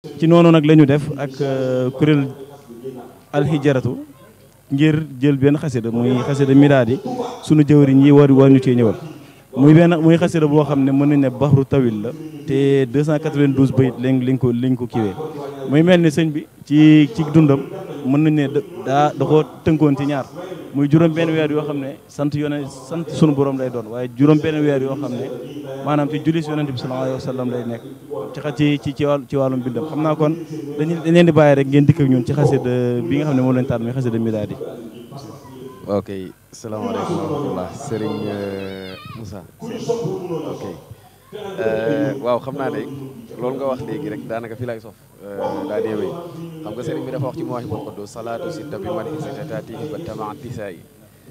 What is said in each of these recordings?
ci noonu nag la ñu def ak kuréel alxijaratu ngir jël benn xasida muy xasida midaadi sunu jëwriñ yi war ñu cee ñëwal muy xasida boo xam ne mën nañ ne baxru tawil la te 292 bayit liñ ko kiwee muy mel ni sëñ bi ci dundam mën nañ ne da ko tënkoon ci ñaar muy juróom benn weer yoo xam ne sant sunu borom lay doon waaye juróom benn weer yoo xam ne maanaam ci julli si yonent bi sallallahu alayhi wa sallam lay nekk ci wàllum bindam xam naa kon dañ leen di bàyyi rek ngeen dikk ak ñun ci xasida bi nga xam ne moom lañ tànn muy xasida midaadi. ok salaamaaleykum wa rahmatulah Serigne Moussa ok waaw xam naa ne loolu nga wax léegi rek daanaka fi lay sof daa deewee xam nga Serigne bi dafa wax ci Mawahibul Quddus salaatu si tabi madi sitatatihi ba tama tisa yi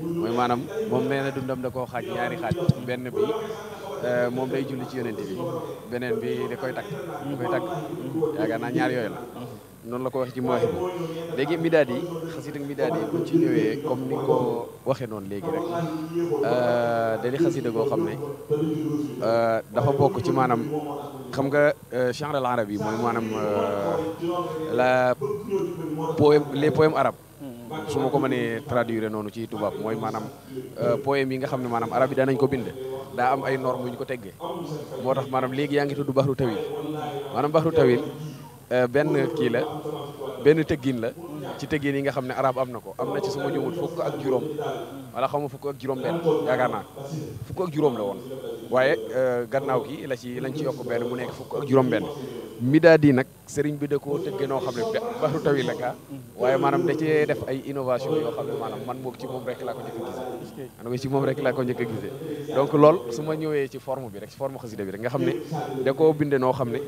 mooy maanaam moom nee na dundam da koo xaaj ñaari xaaj benn bi moom day julli ci yonent bi beneen bi da koy tagg yaakaar naa ñaar yooyu la noonu la ko waxee ci Mawahibou léegi midaadi yi xasida midaadi yi buñ ci ñëwee comme ni ko waxee noonu léegi rek da di xasida goo xam ne dafa bokk ci maanaam xam nga chanre al arabe yi mooy maanaam les poèmes arabes su ma ko mënee traduire noonu ci tubaab mooy maanaam poème yi nga xam ne maanaam arab yi danañ ko bind daa am ay normes yu ñu ko teggee moo tax maanaam léegi yaa ngi tudd baxru tawil maanaam baxru tawil benn kii la benn tëggin la ci tëggin yi nga xam ne arab am na ko am na ci suma ñëwut fukk ak juróom wala xaw ma fukk ak juróom benn yaakaar naa fukk ak juróom la woon waaye gannaaw gi lañ ci yokk benn mu nekk fukk ak juróom benn midaadi nag sëriñ bi da koo tëggee noo xam ne baxru tawil la ka waaye maanaam da cee def ay innovation yoo xam ne maanaam man moom ci moom rek laa ko njëkk a gisee man ci moom rek laa ko njëkk a gisee donc loolu su ma ñëwee ci forme bi rek ci forme xasida bi rek nga xam ne da koo binde noo xam ne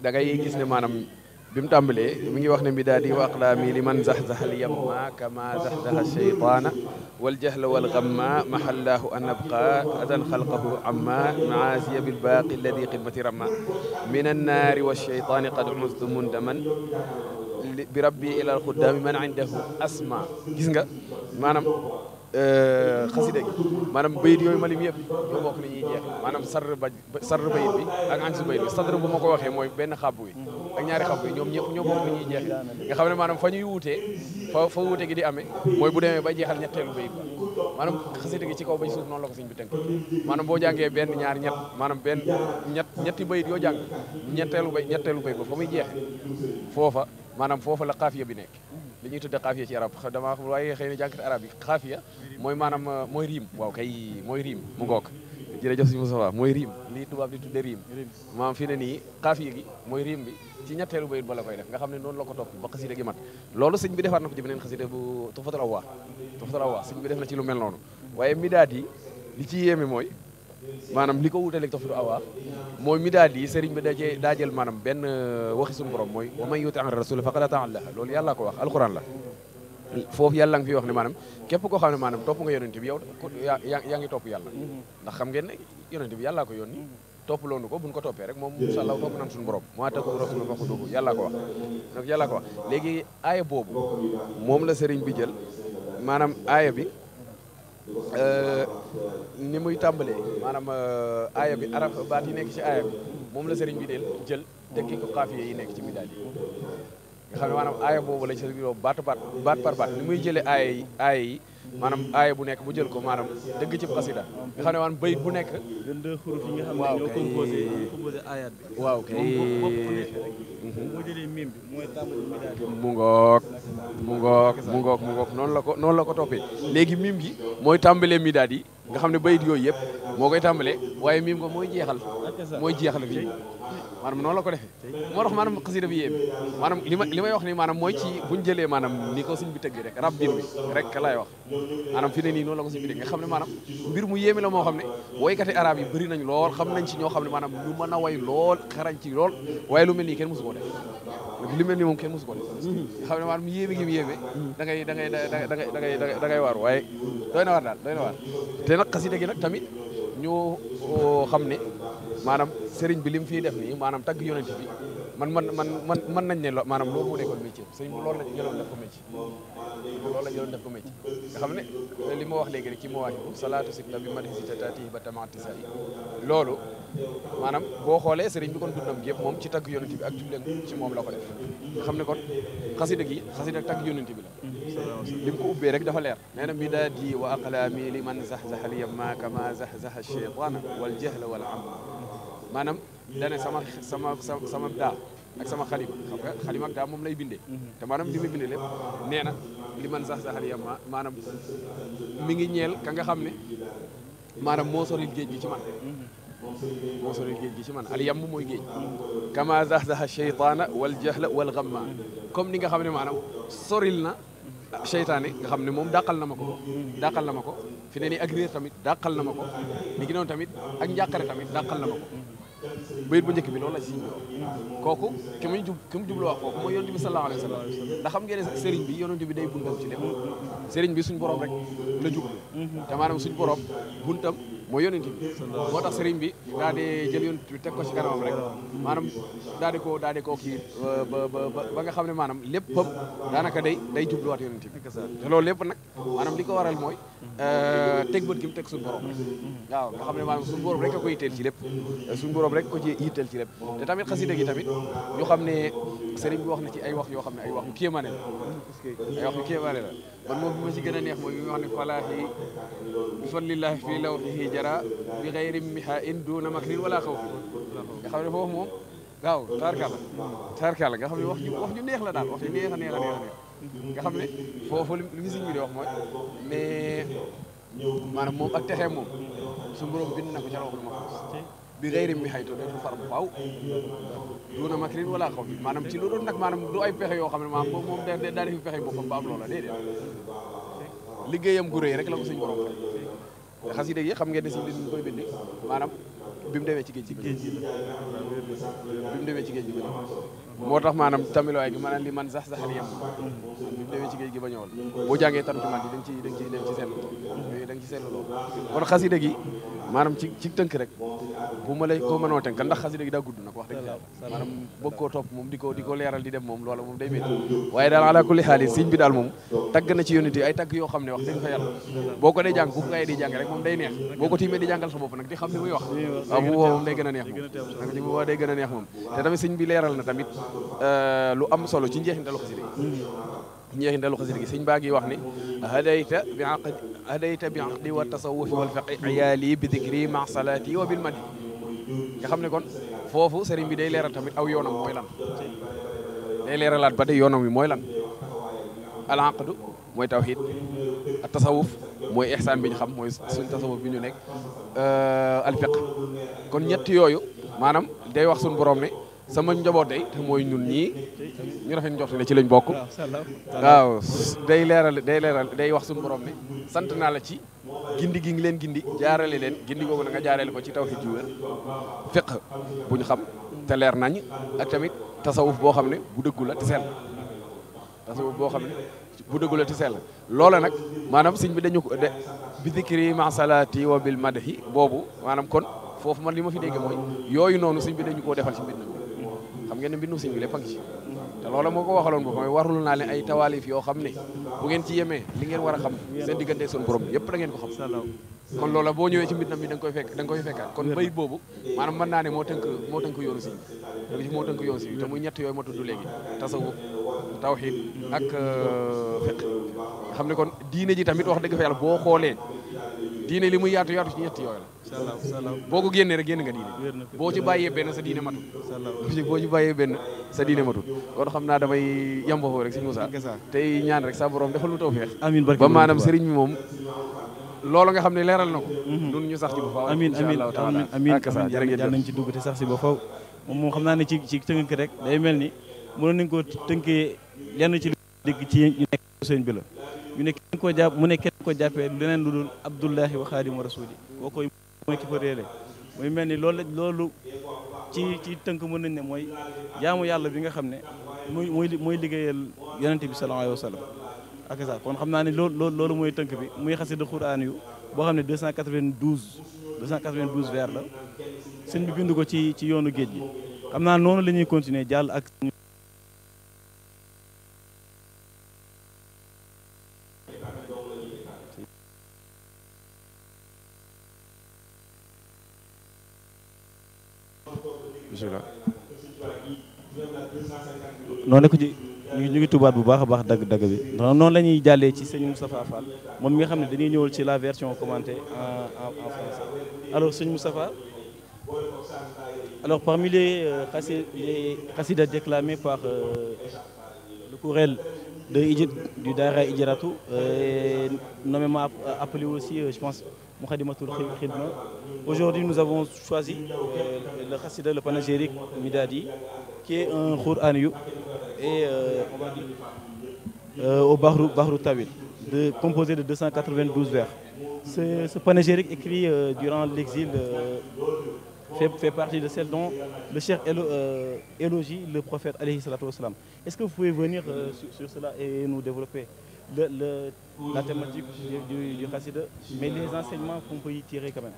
da ngay gis ne maanaam bi mu tàmbalee mi ngi wax ne midaadi wa aqlaami li man zaxzaxal yamma kama zaxzaxa cheytaana wal jahla wal gamma mahallaahu an abqa adan xalqahu amma maasiya bil baaqi alladi xidmati ramma min annaari wa cheytaani qad mustu mundaman bi rabbi ila alxuddaami man indahu asma gis nga maanaam xasida gi maanaam bayit yooyu malim yëpp ñoo bokk ni ñuy jeex maanaam sarr bayit bi ak ansi bayit bi sadr bu ma ko waxee mooy benn xabb wi ak ñaari xabb yi ñoom ñëpp ñoo bokk ni ñuy jeex nga xam ne maanaam fa ñuy wuutee fa wuute gi di amee mooy bu demee bay jeexal ñetteelu bayit ba maanaam xasida gi ci kaw ba ci suuf noonu la ko sëñ bi tënk maanaam boo jàngee benn ñaar ñett maanaam ñetti bayit yoo jàng ñetteelu bayit ba fa muy jeexe foofa maanaam foofa la xaafiya bi nekk li ñuy tudde xaafiya ci arab dama xam waaye xëy na jànkati arab yi xaafiya mooy maanaam mooy riim waaw kay mooy riim mu ngoog jërëjëf si Moustapha mooy riim lii tubaab di tudde riim maanaam fi ne nii xaafiya gi mooy riim bi ci ñetteelu bayit ba la koy def nga xam ne noonu la ko topp ba xasida gi mat loolu sëñ bi defaat na ko ci beneen xasida bu Tuhfatul Awwaa sëñ bi def na ci lu mel noonu waaye midaad yi li ci yéeme mooy maanaam li ko wutaleeg Tuhfatul Awwaa mooy midaad yi sëriñ bi daa jël maanaam benn waxi suñu borom mooy wa man yuti rasul faqad ata Allah loolu yàllaa ko wax alquran la foofu yàlla nga fi wax ne maanaam képp koo xam ne maanaam topp nga yonente bi yow yaa ngi topp yàlla ndax xam ngeen ne yonente bi yàllaa ko yónni topp loonu ko buñ ko toppee rek moom incha allah topp nañ suñu borom maa taku rasul faxuduhu yàllaa ko wax donc yàllaa ko wax léegi aaya boobu moom la sëriñ bi jël maanaam aaya bi ni muy tàmbalee maanaam aaya bi arab baat yi nekk ci aaya bi moom la sëriñ bi del jël tekki ko xaafiye yi nekk ci midaad yi nga xam ne maanaam aaya boobu lañ sëriñ bi baat par baat ni muy jëlee aaya yi maanaam aaya bu nekk bu jël ko maanaam dëgg ci xasida nga xam ne maanaam bayit bu nekk 22 xuruf yi nga xam ne ñoo composé ayat bi waaw kay moo jëlee mim bi mooy tàmbali midaad mu ngoog noonu la ko toppee léegi mim gi mooy tàmbalee midaad yi nga xam ne bayit yooyu yëpp moo koy tàmbalee waaye mim ko mooy jeexal fii maanaam noonu la ko defee moo tax maanaam xasida bi yéeme maanaam li may wax ni maanaam mooy ci buñ jëlee maanaam ni ko suñ bi tëgg rek rabbin bi rek laay wax maanaam fi ne nii noonu la ko suñ bi tëgg nga xam ne maanaam mbir mu yéeme la moo xam ne woykati arab yi bëri nañ lool xam nañ ci ñoo xam ne maanaam ñu mën a way lool xarañ ci lool waaye lu mel nii kenn mosu koo def li mel nii moom kenn mosu koo def nga xam ne maanaam yéeme gi mu yéeme da ngay waaru waaye doy na waar daal doy na waar te nag xasida gi nag tamit ñu xam ne maanaam sëriñ bi li mu fiy def nii maanaam tagg yonent bi man nañ ne maanaam loolu moo nekkoon métier sëñ bi loolu la jëloon def ko métier nga xam ne li ma wax léegi rek ci mawaahibu salaatu sitta bi madi sita taatihi ba tamaati sa yi loolu maanaam boo xoolee sëriñ bi kon dundam gi yëpp moom ci tagg yonent bi ak julleen ci moom la ko def nga xam ne kon xasida tagg yonent bi la li mu ko ubbee rek dafa leer nee na midaadi wa aqlaami li man zaxzaxa li yamma kama zaxzaxa cheytaana wal jahla wal am maanaam dane sama daa ak sama xalima xam nga xalima ak daa moom lay bindee te maanaam li muy bindee lépp nee na li man zaxzaxa li yamma maanaam mi ngi ñeel ka nga xam ne maanaam moo soril géej gi ci man moo soril géej gi ci man al yamm mooy géej kama zaxzaxa cheytaana wal jahla wal gamma comme ni nga xam ne maanaam soril na seytaane nga xam ne moom dàqal na ma ko fi ne nii ak réer tamit dàqal na ma ko ni gi noonu tamit ak njàqare tamit dàqal na ma ko bayit bu njëkk bi loolu la ci kooku ki mu jublu wax kooku mooy yonent bi sallallahu alayhi wa sallam ndax xam ngeen ne sëriñ bi yonent bi day buntam ci lépp sëriñ bi suñ borom rek la jublu te maanaam suñ borom buntam mooy yonent bi moo tax sëriñ bi daa di jël yonent bi teg ko ci kanamam rek maanaam daa di koo kii ba nga xam ne maanaam léppam daanaka day jubluwaat yonent bi te loolu lépp nag maanaam li ko waral mooy teg bët gi mu teg suñu borom waaw nga xam ne maanaam suñu borom rek a ko yitteel ci lépp suñu borom rek ko ci yitteel ci lépp te tamit xasida gi tamit ñu xam ne sëriñ bi wax na ci ay wax yoo xam ne ay wax yu kéemaane la ay wax yu kéemaane la man moom bi ma ci gën a neex mooy bi wax ne falaahi bi fadlillahi fii lawhihi jara bi xayri miha in duna makrin wala xawfi nga xam ne foofu moom waaw taarkalla nga xam ne wax ju neex la daal wax ju neex a neex nga xam ne foofu li fi sëriñ bi di wax mooy mais maanaam moom ak texee moom suñu borom bind na ko ca lawhul mahfuus bi xëyri mi xayto dootul far bu faaw duna makrin wala xaw fi maanaam ci lu doon nag maanaam du ay pexe yoo xam ne maanaam moom daa defi pexe boppam ba am loola déedéet liggéeyam gu rëy rek la ko suñu borom fay xasida yi xam ngeen ne si li ñu koy bindi maanaam bi mu demee ci géej gi moo tax maanaam tamiluwaay gi maanaam li man sax saxal yem bi mu demee ci géej gi ba ñëwal boo jàngee tarjumaan yi da nga ci seetlu yooyu da nga ci seetlu loolu kon xasida gi maanaam ci tënk rek bu ma lay ko mënoo tënk ndax xasida gi daa gudd nag wax dëgg yàlla maanaam bëgg koo topp moom di ko leeral di dem moom loola moom day métti waaye daal ala kulli xaal sëñ bi daal moom tagg na ci yonent ay tagg yoo xam ne wax dëgg fa yàlla boo ko dee jàng bu ngay di jàng rek moom day neex boo ko tiimee di jàngal sa bopp nag di xam li muy wax waaw bu boobaa moom day gën a neex moom bu boobaa day gën a neex moom te tamit sëñ bi leeral na tamit lu am solo ci njeexintalu xasida gi sëñ baa ngi wax ni hadayta bi aqdi wa tasawufi wal fiqi iyaali bi dikri ma salaati wa bil madi nga xam ne kon foofu sëriñ bi day leeral tamit aw yoonam mooy lan day leeralaat ba tey yoonam wi mooy lan al aqdu mooy tawhid at tasawuf mooy ihsaan bi ñu xam mooy suñ tasawuf bi ñu nekk al fiq kon ñett yooyu maanaam day wax suñu borom ne sama njaboot day te mooy ñun ñii ñu rafet njort ne ci lañ bokk waaw day leeral day wax suñu borom ne sant naa la ci gindi gi ngi leen gindi jaarale leen gindi googu na nga jaarale ko ci tawhid ju wér fiq bu ñu xam te leer nañ ak tamit tasawuf boo xam ne bu dëggu la te sell tasawuf boo xam ne bu dëggu la te sell loola nag maanaam sëñ bi dañu ko de bi dikri ma salaati wa bil madhi boobu maanaam kon foofu man li ma fi dégg mooy yooyu noonu sëñ bi dañu koo defal ci mbir xam ngeen ne mbindu sëñ bi lépp a ngi ci te loola moo ko waxaloon boobu mooy warul naa leen ay tawaalif yoo xam ne bu ngeen ci yemee li ngeen war a xam seen diggante seen borom yëpp da ngeen ko xam kon loola boo ñëwee ci mbindam bi da nga koy fekkaat kon bayit boobu maanaam mën naa ne moo tënk yoonu sëñ bi moo tënk yoonu sëñ bi te muy ñett yooyu ma tudd léegi tasawuf tawhid ak fiqh nga xam ne kon diine ji tamit wax dëgg fa yàlla boo xoolee diine li muy yaatu ci ñetti yooyu la boo ko génnee rek génn nga diine boo ci bàyyee benn sa diine matul kon xam naa damay yem foofu rek sëñ Moussa tey ñaan rek sa borom defal lu tawfeex ba maanaam sëriñ mi moom loolu nga xam ne leeral na ko nun ñu sax ci ba faaw amiin yàlla nañ ci dugg te sax si ba faaw moom xam naa ne ci tënk rek day mel ni mënoon nañ ko tënkee lenn ci dégg ci ñu nekk sëñ bi la ñu ne kenn ko jàpp mu ne kenn ko jàppee leneen lu dul abdullahi wa xaadimu rasuli boo koy mooy ki fa réere muy mel ni loolu ci tënk mën nañ ne mooy jaamu yàlla bi nga xam ne mooy liggéeyal yonente bi sallallahu alayhi wa sallam ak ça kon xam naa ne loolu mooy tënk bi muy xasida xuraan yu boo xam ne 292 vers la sëñ bi bind ko ci yoonu géej gi xam naa noonu la ñuy continuer jàll ak bismillah noonu ko ci ñu ngi tubaat bu baax a baax dagg bi ndax noonu la ñuy jàllee ci sëñ Moustapha Fall moom mi nga xam ne dañuy ñëwal ci la version commentée en français. Alors sëñ Moustapha, alors parmi les qasidas déclamés par le choral du Daara Hijratou, nommément appelé aussi, je pense, Moukhaddamatoul Khidma. Aujourd'hui, nous avons choisi le qasida, le panégyrique Midadi, qui est un Qur'an et on va dire au Bahrou Tawil, composé de 292 vers. Ce panégyrique écrit durant l'exil fait partie de celle dont le cheikh élogie le prophète alayhi salatu wassalam. Est-ce que vous pouvez venir sur cela et nous développer la thématique du qasida, mais les enseignements qu'on peut y tirer quand même?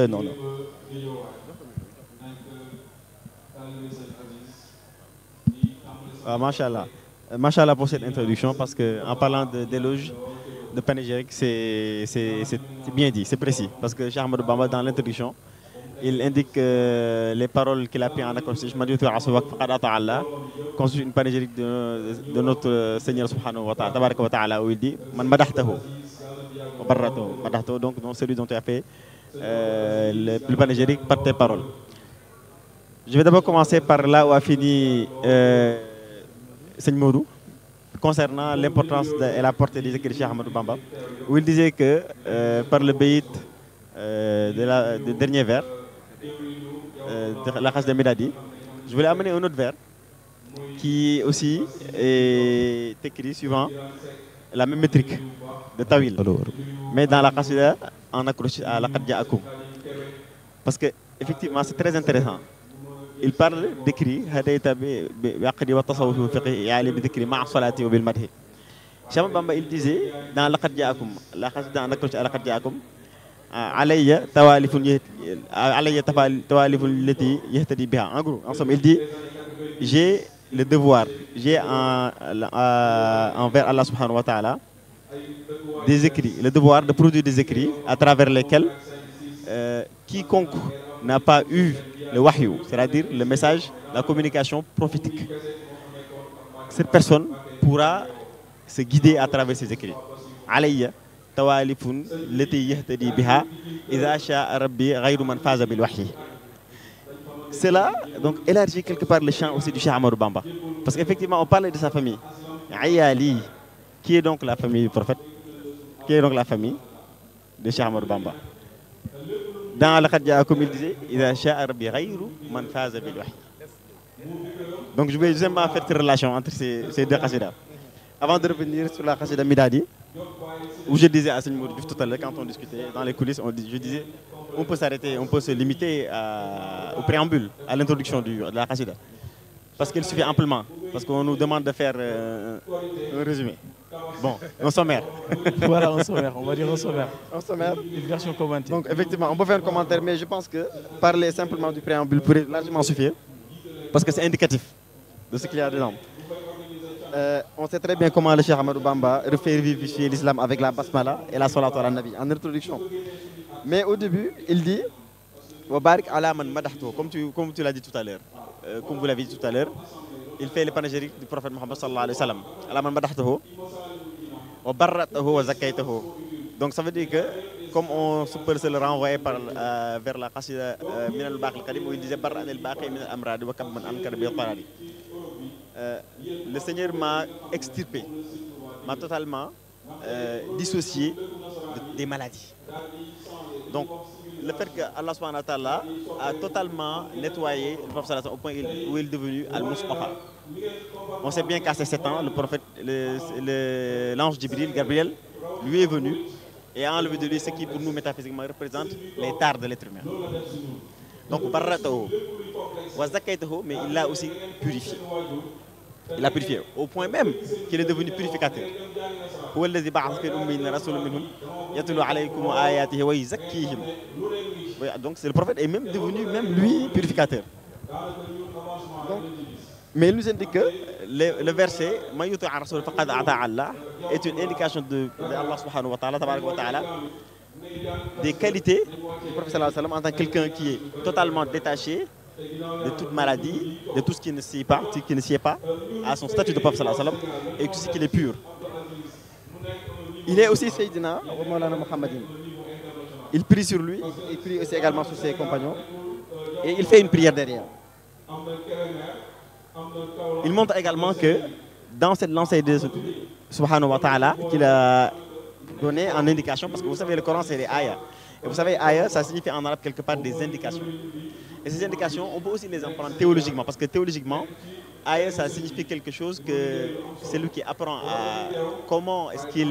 Non. Machallah pour cette introduction, parce qu'en parlant d'éloge, de panégyrique, c'est bien dit, c'est précis. Parce que Cheikh Ahmadou Bamba, dans l'introduction, il indique les paroles qu'il a pris en acrostiche, constitue une panégyrique de notre Seigneur subhanahu wa ta'ala, où il dit Man madahtahu, donc celui dont tu as fait le panégyrique par tes paroles. Je vais d'abord commencer par là où a fini Seigneur Modou, concernant l'importance et la portée des écrits de Cheikh Ahmadou Bamba, où il disait que par le bayit de dernier vers, de la Qasida Midadi, je voulais amener un autre vers qui aussi est écrit suivant la même métrique de Tawil, mais dans la Qasida en accroché à la Laqad Ja'akum. Parce que effectivement c'est très intéressant. Il parle d'écrit, Cheikh Bamba il disait dans Laqad Ja'akum, la Qasida en accroché à Laqad Ja'akum, alayya tawalifun lati yahtadi biha. En gros, en somme, il dit j'ai le devoir, j'ai envers Allah subhanahu wa ta'ala des écrits, le devoir de produire des écrits à travers lesquels quiconque n'a pas eu le wahyu, c'est-à-dire le message, la communication prophétique, cette personne pourra se guider à travers ces écrits. Alayya tawalifun lati yahtadi biha idha sha'a rabbi ghayru man faza bil wahyi. Cela donc élargit quelque part le champ aussi du Cheikh Ahmadou Bamba, parce qu'effectivement on parlait de sa famille. Ayali, qui est donc la famille du prophète, qui est donc la famille de Cheikh Ahmadou Bamba. Dans Laqad Ja'akum, il disait idha sha'a rabbi ghayru man faza bil wahyi. Donc je vais justement faire cette relation entre ces deux qasidas. Avant de revenir sur la Qasida Midadi, où je disais à Seigneur Modou tout à l'heure, quand on discutait dans les coulisses, je disais on peut s'arrêter, on peut se limiter au préambule, à l'introduction de la Qasida. Parce qu'il suffit amplement, parce qu'on nous demande de faire un résumé. Bon, un sommaire. Voilà, un sommaire, on va dire un sommaire. Un sommaire. Une version commentée. Donc effectivement, on peut faire un commentaire, mais je pense que parler simplement du préambule pourrait largement suffire, parce que c'est indicatif de ce qu'il y a dedans. On sait très bien comment le Cheikh Ahmadou Bamba refait vivifier l'islam avec la basmala et la salatu ala nabi en introduction. Mais au début, il dit wa barik ala man madahtu, comme tu l'as dit tout à l'heure, comme vous l'avez dit tout à l'heure, il fait le panégyrique du prophète Mohammed sallallahu alayhi wa sallam. Ala man madahtuhu wa barratahu wa zakaytahu. Donc ça veut dire que comme on peut se le renvoyer vers la qasida min al-baqi al-qadim, où il disait barra al-baqi min al-amradi wa kab man ankara bi al-paradi. Le Seigneur m'a extirpé, m'a totalement dissocié des maladies. Donc, le fait que Allah subhanahu wa ta'ala a totalement nettoyé le prophète au point où il est devenu Al-Mustafa. On sait bien qu'à ses 7 ans, le prophète, l'ange Jibril, Gabriel, lui est venu et a enlevé de lui ce qui pour nous métaphysiquement représente les tares de l'être humain. Donc, barratahu wa zakaytahu, mais il l'a aussi purifié. Il a purifié, au point même qu'il est devenu purificateur. هو الذي بعث في الأميين رسولا منهم يتلو عليكم آياته ويزكيهم. Donc c'est le prophète est même devenu même lui purificateur. Donc, mais il nous indique que le verset "Ma yuti' ar-rasul faqad ata Allah" est une indication de Allah subhanahu wa ta'ala, tabarak wa ta'ala, des qualités du prophète sallallahu alayhi wa sallam en tant que quelqu'un qui est totalement détaché de toute maladie, de tout ce qui ne sied pas, à son statut de prophète sallallahu alayhi wa sallam, et tout ce qui est pur. Il est aussi Sayyidina wa Mawlana Muhammadin. Il prie sur lui, il prie aussi également sur ses compagnons, et il fait une prière derrière. Il montre également que dans cette lancée de Subhanahu wa ta'ala qu'il a donné en indication, parce que vous savez le Coran c'est les ayats, et vous savez ayah ça signifie en arabe quelque part des indications. Et ces indications on peut aussi les apprendre théologiquement, parce que théologiquement ayah ça signifie quelque chose que celui qui apprend à comment est-ce qu'il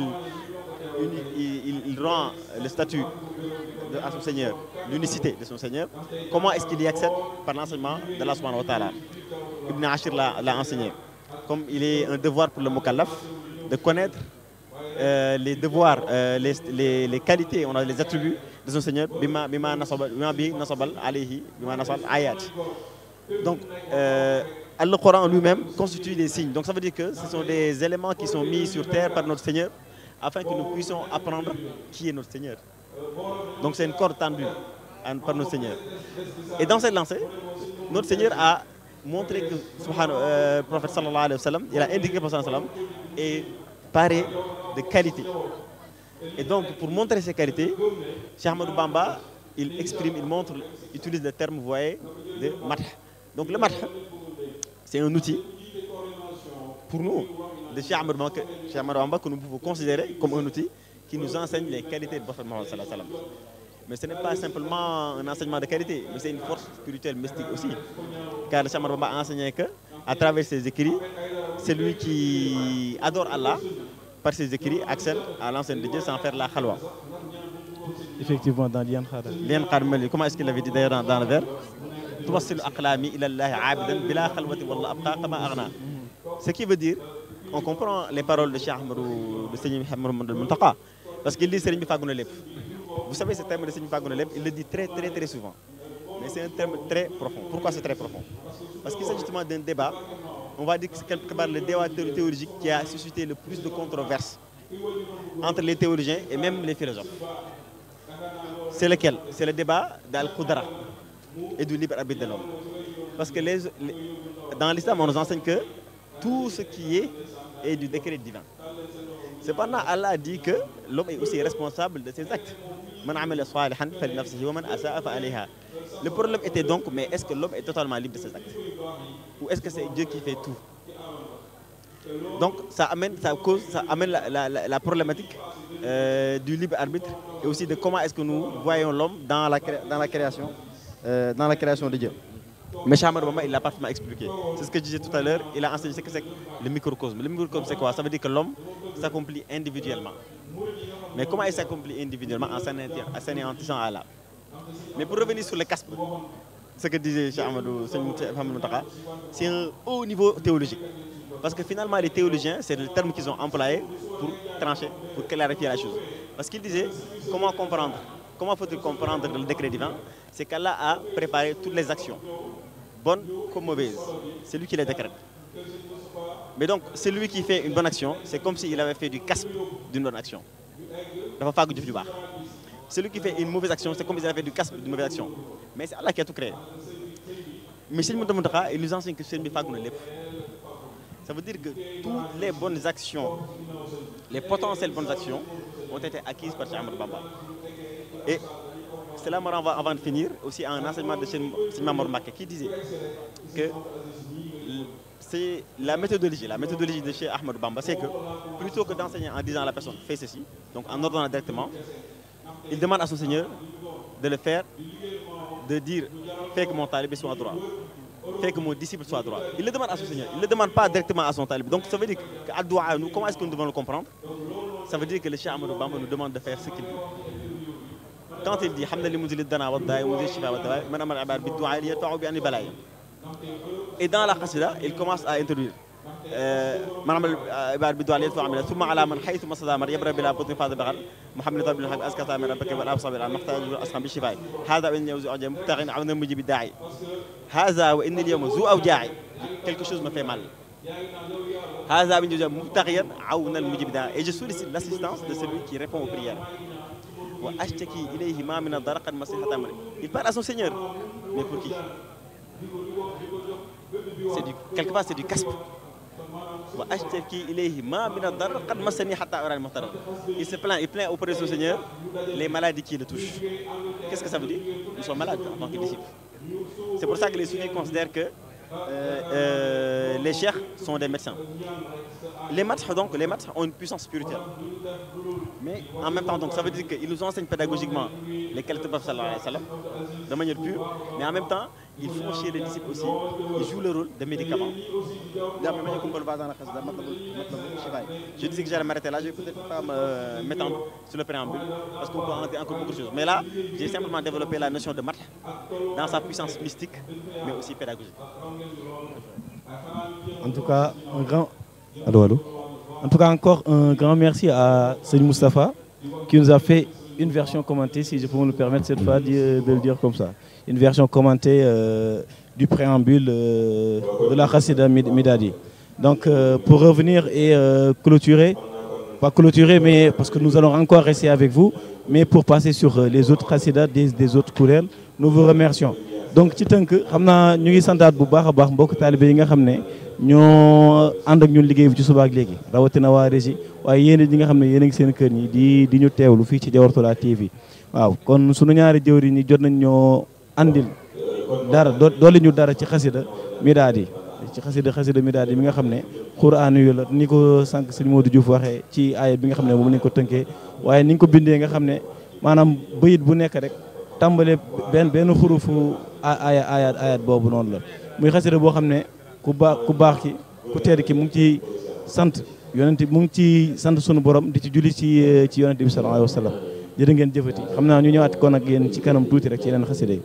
rend le statut à son Seigneur, l'unicité de son Seigneur, comment est-ce qu'il y accède par l'enseignement d'Allah subhanahu wa ta'ala. Ibn Ashir l'a enseigné. Comme il est un devoir pour le mukallaf de connaître les devoirs, les qualités, on a les attributs de son Seigneur, donc le Coran lui-même constitue des signes. Donc ça veut dire que ce sont des éléments qui sont mis sur terre par notre Seigneur afin que nous puissions apprendre qui est notre Seigneur. Donc c'est une corde tendue par notre Seigneur. Et dans cette lancée, notre Seigneur a montré que le prophète sallallahu alayhi wa sallam, il a indiqué que le prophète sallallahu alayhi wa sallam est paré de qualité. Et donc pour montrer ces qualités, Cheikh Ahmadou Bamba, il exprime, il montre, il utilise le terme, vous voyez, de madh. Donc le madh, c'est un outil pour nous de Cheikh Ahmadou Bamba que nous pouvons considérer comme un outil qui nous enseigne les qualités du prophète Mohammed sallallahu alayhi wa sallam. Mais ce n'est pas simplement un enseignement de qualité, mais c'est une force spirituelle mystique aussi. Car le Cheikh Ahmadou Bamba a enseigné qu'à travers ses écrits, celui qui adore Allah, par ses écrits, accède à l'enseignement de Dieu sans faire la khalwa. Effectivement, dans Lian Khadar. Lian Khadar, comment est-ce qu'il avait dit d'ailleurs dans le vers? Ce qui veut dire, on comprend les paroles de Cheikh Ahmadou, de Seigneur Mohamed Muntaka, parce qu'il dit Serigne bi fàggu na lépp. Vous savez ce terme de Serigne bi fàggu na lépp, il le dit très souvent. Mais c'est un terme très profond. Pourquoi c'est très profond? Parce qu'il s'agit justement d'un débat, on va dire que c'est quelque part le débat théologique qui a suscité le plus de controverses entre les théologiens et même les philosophes. C'est lequel? C'est le débat d'Al-Qudra et du libre arbitre de l'homme. Parce que dans l'islam, on nous enseigne que tout ce qui est du décret divin. Cependant, Allah a dit que l'homme est aussi responsable de ses actes. Le problème était donc, mais est-ce que l'homme est totalement libre de ses actes? Ou est-ce que c'est Dieu qui fait tout? Donc ça amène la problématique du libre arbitre et aussi de comment est-ce que nous voyons l'homme dans la création de Dieu. Mais Cheikh Ahmadou Bamba, il l'a parfaitement expliqué. C'est ce que je disais tout à l'heure, il a enseigné ce que c'est le microcosme. Le microcosme, c'est quoi? Ça veut dire que l'homme s'accomplit individuellement. Mais comment il s'accomplit individuellement? En s'anéantissant à Allah. Mais pour revenir sur le casque, ce que disait Cheikh Ahmadou, c'est un haut niveau théologique. Parce que finalement, les théologiens, c'est le terme qu'ils ont employé pour trancher, pour clarifier la chose. Parce qu'ils disaient, comment faut-il comprendre le décret divin? C'est qu'Allah a préparé toutes les actions, bonnes comme mauvaises. C'est lui qui les décrète. Mais donc, celui qui fait une bonne action, c'est comme s'il avait fait du casque d'une bonne action. Celui qui fait une mauvaise action, c'est comme s'il avait fait du casque d'une mauvaise action. Mais c'est Allah qui a tout créé. Mais Serigne Mountakha Mountakha, il nous enseigne que Serigne bi fàggu na lépp. Ça veut dire que toutes les bonnes actions, les potentielles bonnes actions, ont été acquises par Cheikh Ahmadou Bamba. Et cela me renvoie, avant de finir, aussi à un enseignement de Serigne Mamour Mbacké qui disait que c'est la méthodologie de Cheikh Ahmadou Bamba, c'est que plutôt que d'enseigner en disant à la personne fais ceci, donc en ordonnant directement, il demande à son Seigneur de le faire, de dire fais que mon talibé soit droit, fais que mon disciple soit droit. Il le demande à son Seigneur, il ne le demande pas directement à son talibé. Donc ça veut dire qu'à doua, nous, comment est-ce que nous devons le comprendre? Ça veut dire que le Cheikh Ahmadou Bamba nous demande de faire ce qu'il dit. Quand il dit et dans la Qasida, il commence à introduire maanaam ibaad bi doal yet foo xam ne summa ala man xaytu masadamar yabra bila butni fada baxal muhammad tabbil haq askata min rabbika wal absar al maxtaaju asxam bi shifaay hada wa inni yow zu ajam mubtaxin aw na mujib daai hada wa inni al yawma zu aw jaa'i quelque chose me fait mal hada wa inni yow mubtaxiyan aw na mujib daai et je sollicite l'assistance de celui qui répond aux prières wa ashtaki ilayhi ma min ad-darqat masihata amri il parle à son Seigneur mais pour qui c'est du quelque part c'est du caspe wa ashtaki ilayhi ma min ad-darqat masani hatta urani muhtaram il se plaint auprès de son Seigneur les maladies qui le touchent. Qu'est-ce que ça veut dire? Nous sommes malades en tant que disciples. C'est pour ça que les soufis considèrent que les cheikhs sont des médecins. Les maths ont une puissance spirituelle. Mais en même temps, donc, ça veut dire qu'ils nous enseignent pédagogiquement les qualités du prophète sallallahu alayhi wa sallam, de manière pure, mais en même temps, ils font chez les disciples aussi, ils jouent le rôle de médicaments. Je disais que j'allais m'arrêter là, je vais peut-être pas m'étendre sur le préambule, parce qu'on peut entrer encore beaucoup de choses. Mais là, j'ai simplement développé la notion de maths dans sa puissance mystique, mais aussi pédagogique. En tout cas, En tout cas, encore un grand merci à Seigneur Moustapha qui nous a fait une version commentée, si je peux me le permettre cette fois de le dire comme ça. Une version commentée du préambule de la Chassida Midadi. Donc, pour revenir et clôturer, pas clôturer, mais parce que nous allons encore rester avec vous, mais pour passer sur les autres Chassidas des autres kuréel, nous vous remercions. Donc ci tënk xam naa ñu ngi santaat bu baax a baax mbokk taalibe yi nga xam ne ñoo ànd ak ñun liggéey bi ci suba ak léegi rawatina waa régie waaye yéen ñi nga xam ne yéen a ngi seen kër ñi di ñu teewlu fii ci Diawartoulah TV waaw kon sunu ñaari jëwri ñi jot nañ ñoo andil dara doole ñu dara ci xasida Midadi ci xasida Midadi mi nga xam ne Qur'an yu la ni ko sànq sëñ Modou Diouf waxee ci aaya bi nga xam ne moom nañ ko tënkee waaye ni ñu ko bindee nga xam ne maanaam bayit bu nekk rek tàmbale benn xurufu ayat boobu noonu la muy xasida boo xam ne ku baax ki ku tedd ki mu ngi ci sant yonent mu ngi ci sant sunu borom di ci julli ci yonent bi sallallahu alayhi wa sallam jërë ngeen jëfati xam naa ñu ñëwaat kon ak yéen ci kanam tuuti rek ci yeneen xasida yi